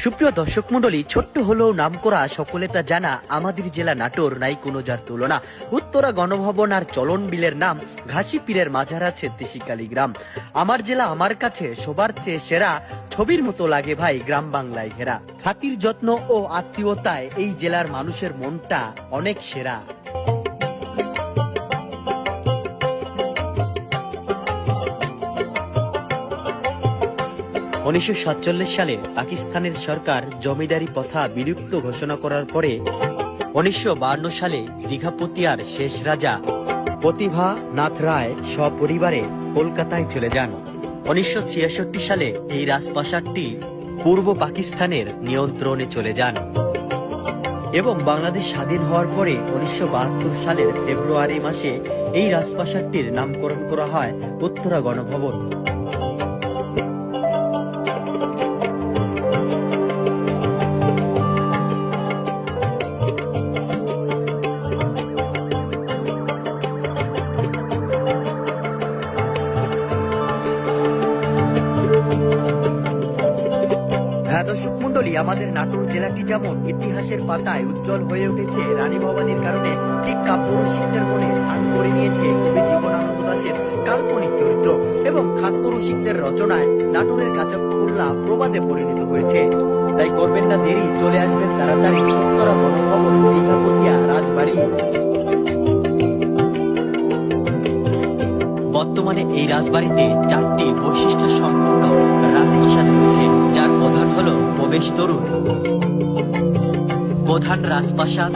সুপ্রিয় দর্শক মন্ডলী, ছোট্ট হলেও নামকরা সকলে তা জানা আমাদের জেলা নাটোর নাই কোনো যার তুলনা। উত্তরা গণভবন আর চলন বিলের নাম, ঘাসি পীরের মাঝার আছে দেশিকালী গ্রাম। আমার জেলা আমার কাছে সবার চেয়ে সেরা, ছবির মতো লাগে ভাই গ্রাম বাংলায় ঘেরা। খাতির যত্ন ও আত্মীয়তায় এই জেলার মানুষের মনটা অনেক সেরা। 1947 সালে পাকিস্তানের সরকার জমিদারি প্রথা বিলুপ্ত ঘোষণা করার পরে 1952 সালে দীঘাপতিয়ার শেষ রাজা প্রতিভা নাথ রায় সপরিবারে কলকাতায় চলে যান। 1966 সালে এই রাজপ্রাসাদটি পূর্ব পাকিস্তানের নিয়ন্ত্রণে চলে যান এবং বাংলাদেশ স্বাধীন হওয়ার পরে 1972 সালের ফেব্রুয়ারি মাসে এই রাজপ্রাসাদটির নামকরণ করা হয় উত্তরা গণভবন। দর্শক মন্ডলী, আমাদের নাটোর জেলাটি যেমন ইতিহাসের পাতায় উজ্জ্বল হয়ে উঠেছে রানী ভবানীর কারণে, ঠিক কাব্যরসিকদের মনে স্থান করে নিয়েছে কবি জীবনানন্দ দাশের কাল্পনিক চরিত্র এবং খাদ্যরসিকদের রচনায় নাটোরের কাঁচাগোল্লা প্রবাদে পরিণত হয়েছে। তাই করবেন না দেরি, চলে আসবেন তাড়াতাড়ি উত্তরা গণভবন, দীঘাপতিয়া রাজবাড়ি। বর্তমানে এই রাজবাড়িতে 4টি বৈশিষ্ট্য সম্পন্ন রাজপ্রাসাদ রয়েছে, যার প্রধান হলো প্রবেশ তরুণ, প্রধান রাজপ্রাসাদ,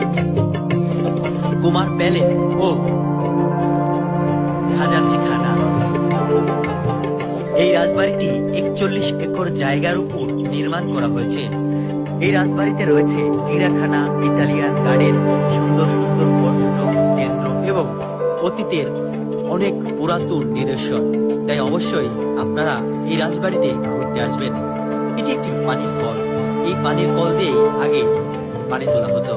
কুমার প্যালেস ও খাজাঞ্চিখানা। এই রাজবাড়িটি 41 একর জায়গার উপর নির্মাণ করা হয়েছে। এই রাজবাড়িতে রয়েছে চিড়িয়াখানা, ইটালিয়ান গার্ডেন, সুন্দর সুন্দর পর্যটক কেন্দ্র এবং অতীতের অনেক পুরাতন নিদর্শন। তাই অবশ্যই আপনারা এই রাজবাড়িতে ঘুরতে আসবেন। এটি একটি পানির কল, এই পানির কল দিয়ে আগে পানি তোলা হতো।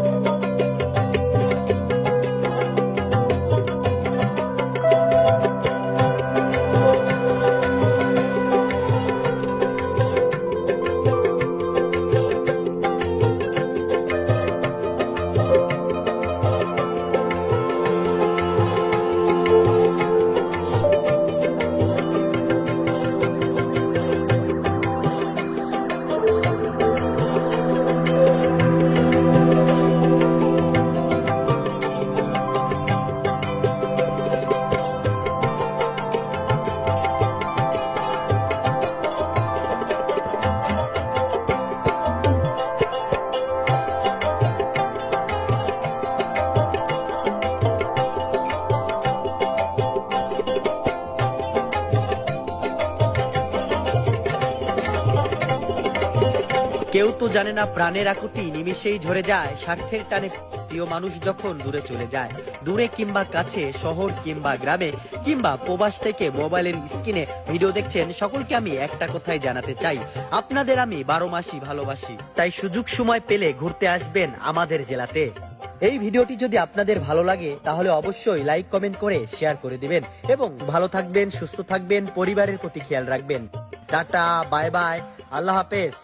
কেউ তো জানে না প্রাণের আকুতি নিমিষেই ঝরে যায়, স্বার্থের টানে প্রিয় মানুষ যখন দূরে চলে যায়। দূরে কিংবা কাছে, শহর কিংবা গ্রামে কিংবা প্রবাস থেকে মোবাইলের স্ক্রিনে ভিডিও দেখছেন, সকলকে আমি একটা কথাই জানাতে চাই, আপনাদের আমি 12 মাসই ভালোবাসি। তাই সুযোগ সময় পেলে ঘুরতে আসবেন আমাদের জেলাতে। এই ভিডিওটি যদি আপনাদের ভালো লাগে তাহলে অবশ্যই লাইক কমেন্ট করে শেয়ার করে দিবেন এবং ভালো থাকবেন, সুস্থ থাকবেন, পরিবারের প্রতি খেয়াল রাখবেন। টাটা, বাই বাই, আল্লাহ হাফেজ।